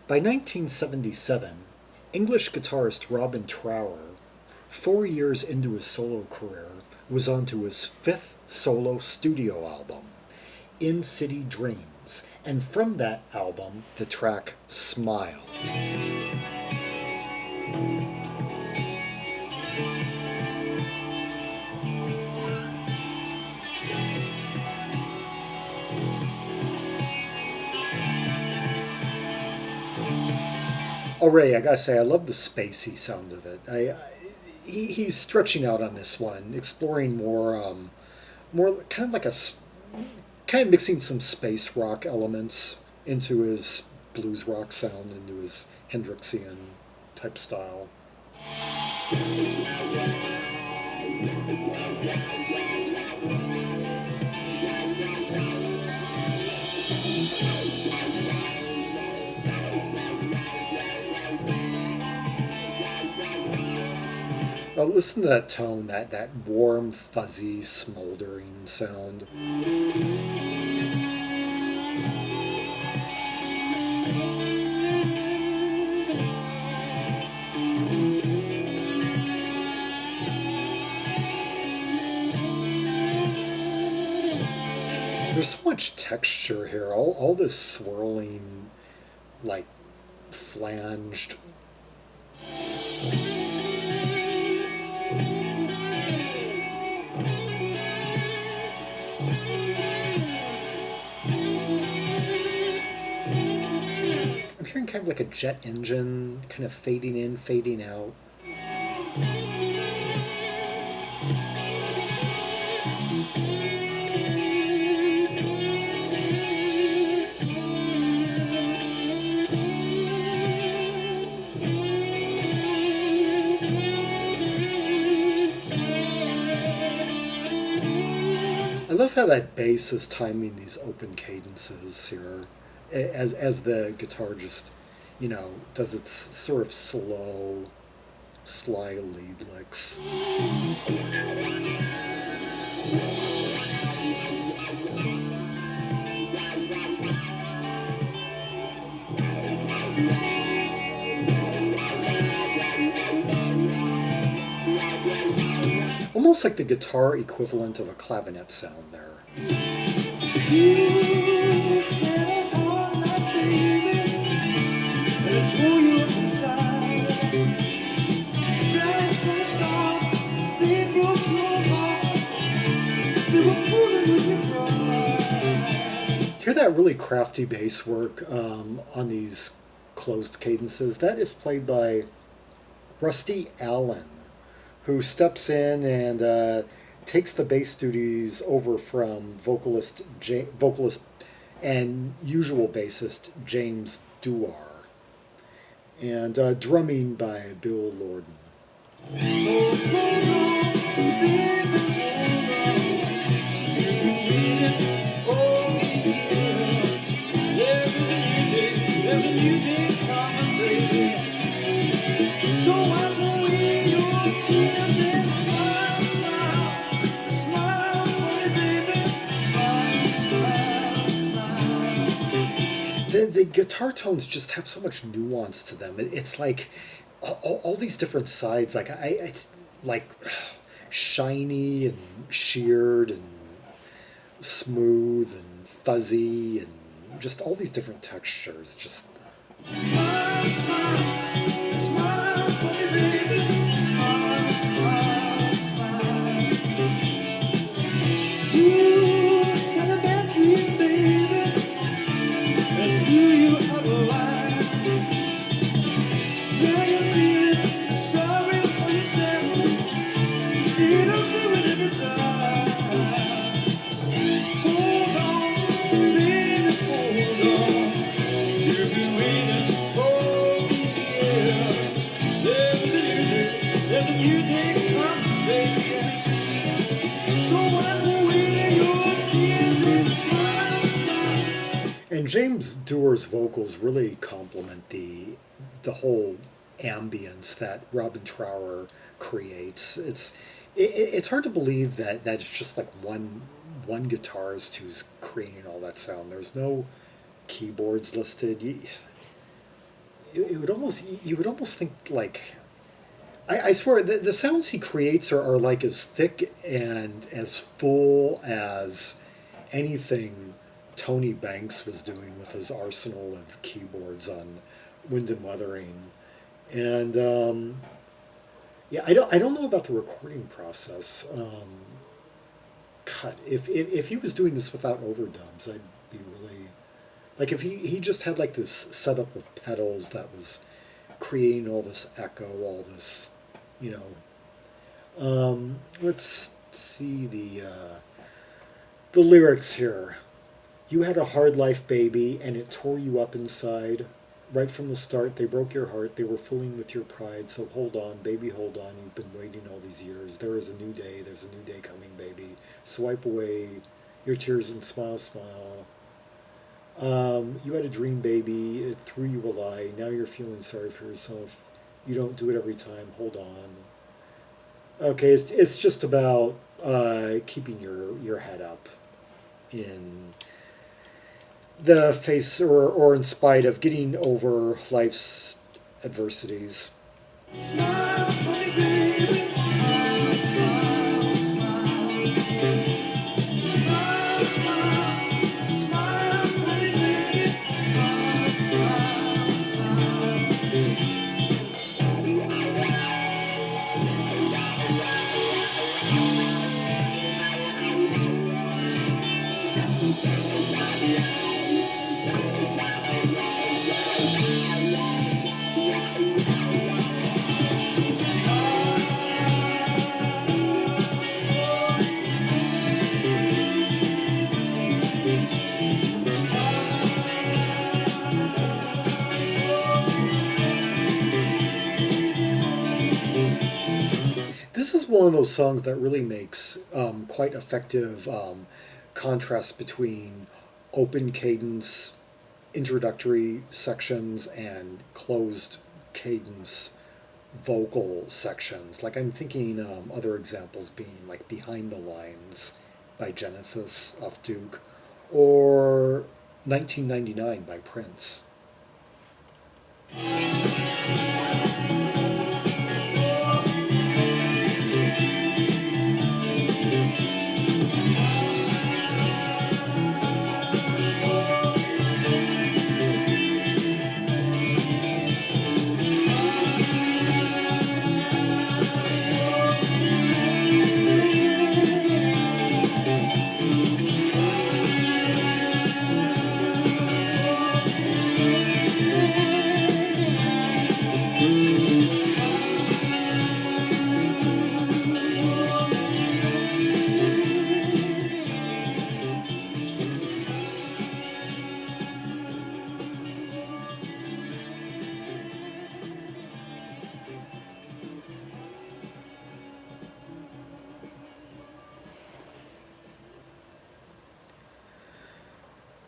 By 1977, English guitarist Robin Trower, 4 years into his solo career, was onto his fifth solo studio album, In City Dreams, and from that album, the track Smile. Oh, Ray, I gotta say, I love the spacey sound of it. He's stretching out on this one, exploring more kind of like kind of mixing some space rock elements into his blues rock sound, into his Hendrixian type style. Listen to that tone, that warm, fuzzy, smoldering sound. There's so much texture here. All this swirling, like flanged. I'm hearing kind of like a jet engine, kind of fading in, fading out. I love how that bass is timing these open cadences here, as the guitar just, does its sort of slow, sly lead licks. Almost like the guitar equivalent of a clavinet sound there. Hear that really crafty bass work on these closed cadences? That is played by Rustee Allen, who steps in and takes the bass duties over from vocalist and usual bassist James Dewar, and drumming by Bill Lorden. The guitar tones just have so much nuance to them. It's like all these different sides, it's like shiny and sheared and smooth and fuzzy and just all these different textures. Just smile, smile, smile for me, baby. Smile, smile, smile. You got a bad dream, baby. And you have a lie. Now you're feeling sorry for yourself. You don't do it every time. Hold on, baby, hold on. You've been waiting all these years. There's a new day coming, baby. So wipe away your tears and smile, smile. And James Dewar's vocals really complement the whole ambience that Robin Trower creates. It's hard to believe that that's just like one guitarist who's creating all that sound. There's no keyboards listed. it would almost you would almost think like I swear the sounds he creates are like as thick and as full as anything Tony Banks was doing with his arsenal of keyboards on Wind and Wuthering. And yeah, I don't know about the recording process. Cut if he was doing this without overdubs, I'd be really like if he just had like this setup of pedals that was creating all this echo, all this, you know. Let's see the lyrics here. You had a hard life, baby, and it tore you up inside. Right from the start, they broke your heart. They were fooling with your pride. So hold on, baby, hold on. You've been waiting all these years. There is a new day. There's a new day coming, baby. Swipe away your tears and smile, smile. You had a dream, baby. It threw you a lie. Now you're feeling sorry for yourself. You don't do it every time. Hold on. Okay, it's just about keeping your head up in the face or in spite of getting over life's adversities. Smile for me, baby. Smile, smile, smile. Smile, smile, smile for me, baby. Smile, smile, smile. This is one of those songs that really makes quite effective contrast between open cadence introductory sections and closed cadence vocal sections. Like I'm thinking other examples being like Behind the Lines by Genesis of Duke or 1999 by Prince.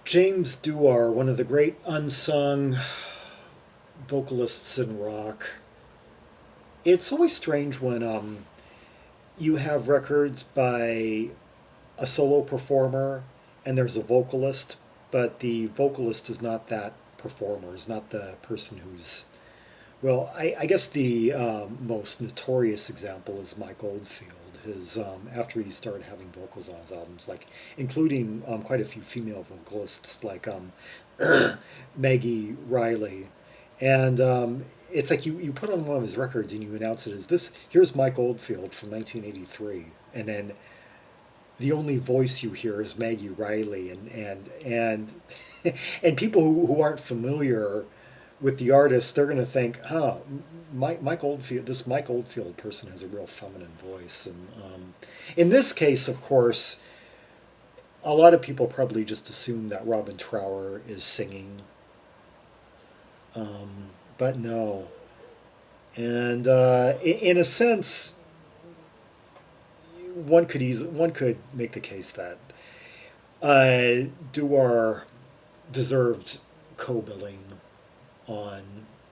James Dewar, one of the great unsung vocalists in rock. It's always strange when you have records by a solo performer and there's a vocalist, but the vocalist is not that performer, is not the person who's. Well, I guess the most notorious example is Mike Oldfield. His after he started having vocals on his albums, like including quite a few female vocalists like Maggie Riley, and it's like you put on one of his records and you announce it as this. Here's Mike Oldfield from 1983, and then the only voice you hear is Maggie Riley, and and people who aren't familiar with the artist, they're going to think, oh, Mike Oldfield, this Mike Oldfield person has a real feminine voice. And in this case, of course, a lot of people probably just assume that Robin Trower is singing. But no. And in a sense, one could make the case that Dewar deserved co-billing on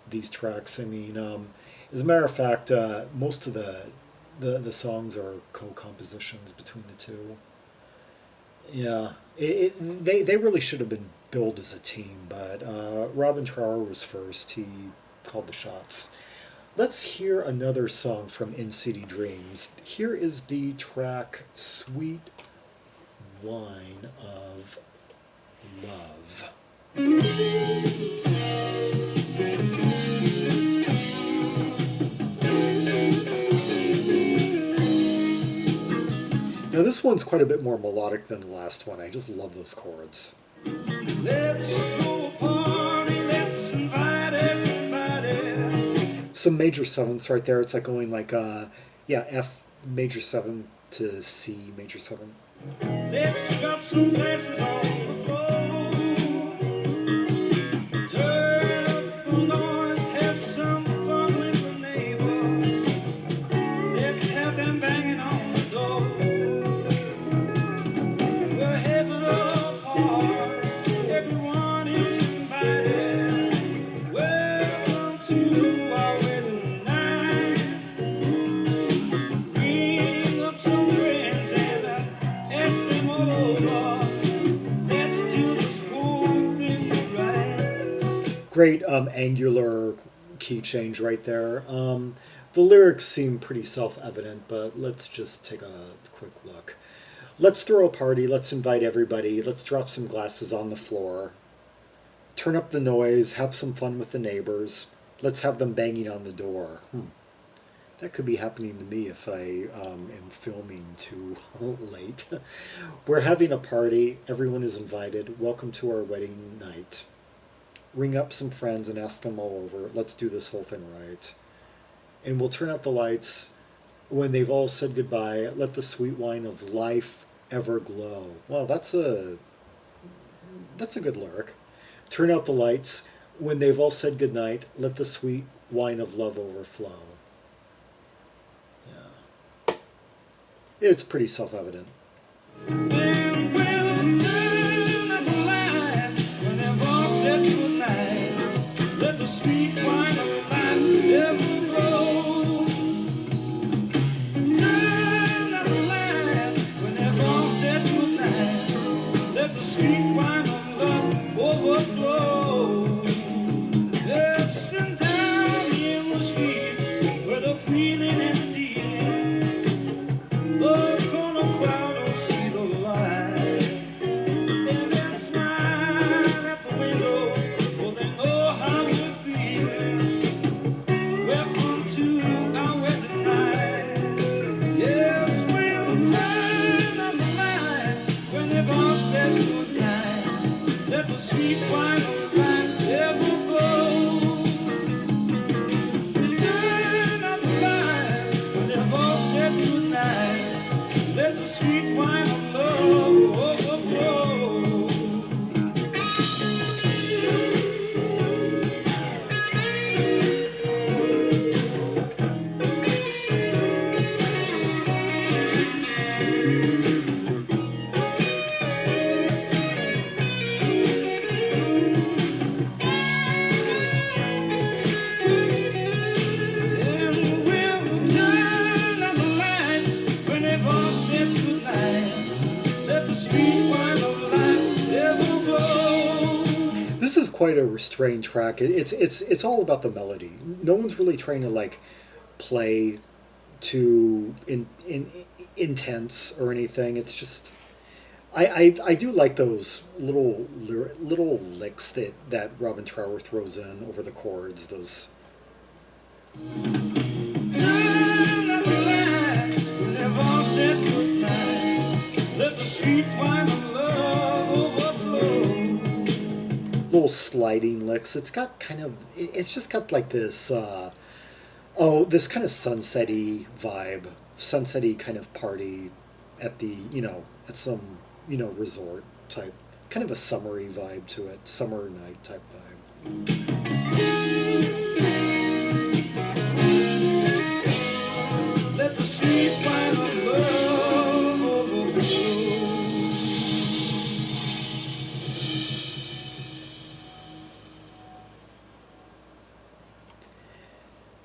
these tracks. I mean, as a matter of fact, most of the songs are co-compositions between the two. Yeah, they really should have been billed as a team, but Robin Trower was first. called The Shots. Let's hear another song from NCT Dreams. Here is the track Sweet Wine of Love. Now this one's quite a bit more melodic than the last one. I just love those chords. Let's go party, let's invite everybody. Some major sevenths right there. It's like going like yeah, F major 7 to C major 7. Let's drop some glasses on the floor. Turn up the noise, have some fun with the neighbors. Let's have them banging on the door. We're having a party, everyone is invited. Welcome to our wedding night. Bring up some friends and ask them all over. Let's do this whole thing right. Great angular key change right there. The lyrics seem pretty self-evident, but let's just take a quick look. Let's throw a party, let's invite everybody, let's drop some glasses on the floor. Turn up the noise, have some fun with the neighbors. Let's have them banging on the door. That could be happening to me if I am filming too late. We're having a party, everyone is invited. Welcome to our wedding night. Ring up some friends and ask them all over. Let's do this whole thing right. And we'll turn out the lights when they've all said goodbye. Let the sweet wine of life ever glow. Well, that's a good lyric. Turn out the lights when they've all said goodnight. Let the sweet wine of love overflow. Yeah, it's pretty self-evident. Then we'll turn out the lights when they've all said goodnight. Let the sweet wine of life ever glow. Sweet wine of love overflow. Let's send down in the streets where the feeling and the dealing. The corner crowd don't see the light. And then smile at the window, for they know how we're feeling. Welcome to our wedding night. Yes, we'll turn on the lights when they've all said goodnight. Let the sweet wine of life ever flow. Turn on the lights when they've all said goodnight. Let the sweet wine of love overflow. This is quite a restrained track. It's all about the melody. No one's really trying to like play too intense or anything. It's just I do like those little licks that Robin Trower throws in over the chords. Those. Turn up the lights when they've all said goodnight. Let the sweet wine of love overflow. Little sliding licks. It's got it's just got like this this kind of sunsetty vibe, sunsetty kind of party at the at some resort type, kind of a summery vibe to it, summer night type vibe. Let the sweet wine of love overflow.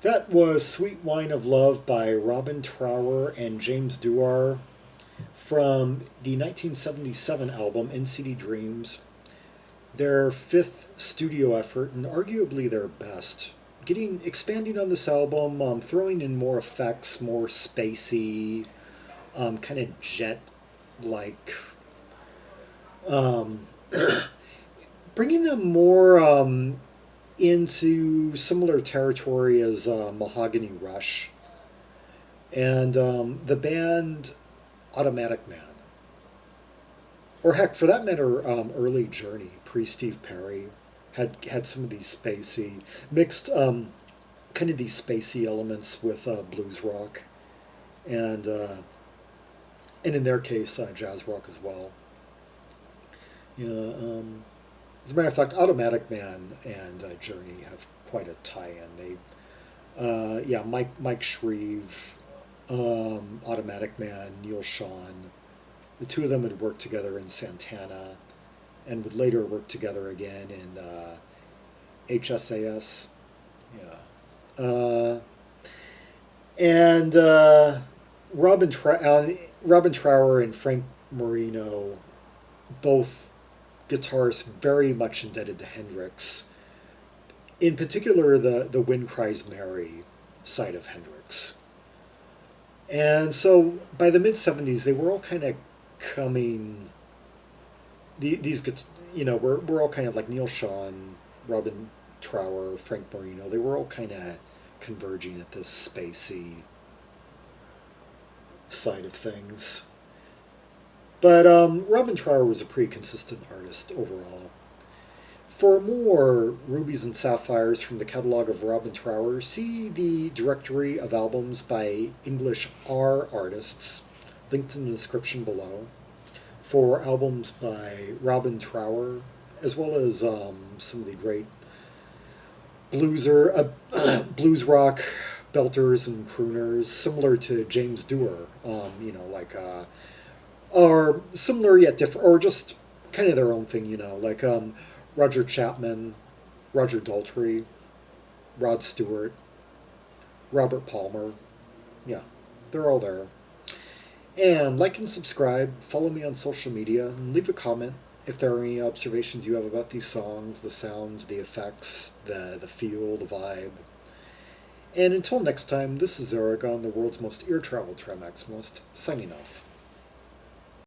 That was Sweet Wine of Love by Robin Trower and James Dewar from the 1977 album NCT Dreams, their fifth studio effort and arguably their best expanding on this album, throwing in more effects, more spacey, kind of jet like, um, bringing them more into similar territory as Mahogany Rush and the band Automatic Man. Or heck, for that matter, early Journey, pre Steve Perry, had some of these spacey, mixed kind of these spacey elements with blues rock and uh, and in their case, jazz rock as well. Yeah, as a matter of fact, Automatic Man and Journey have quite a tie-in. Yeah, Mike Shreve, Automatic Man, Neil Sean. The two of them would work together in Santana, and would later work together again in HSAS. Yeah, and Robin Trower and Frank Marino, both guitarists very much indebted to Hendrix. In particular, the Wind Cries Mary side of Hendrix. And so by the mid 70s, they were all kind of coming. These we're all kind of like Neil Sean, Robin Trower, Frank Marino. They were all kind of converging at this spacey side of things. But Robin Trower was a pretty consistent artist overall. For more Rubies and Sapphires from the catalog of Robin Trower, see the directory of albums by English R artists, linked in the description below, for albums by Robin Trower, as well as some of the great blues rock belters and crooners, similar to James Dewar, or similar yet different, or just kind of their own thing, like Roger Chapman, Roger Daltrey, Rod Stewart, Robert Palmer. Yeah, they're all there. And like and subscribe, follow me on social media, and leave a comment if there are any observations you have about these songs, the sounds, the effects, the feel, the vibe. And until next time, this is Zaragon, the world's most ear-traveled Trimaximalist, signing off.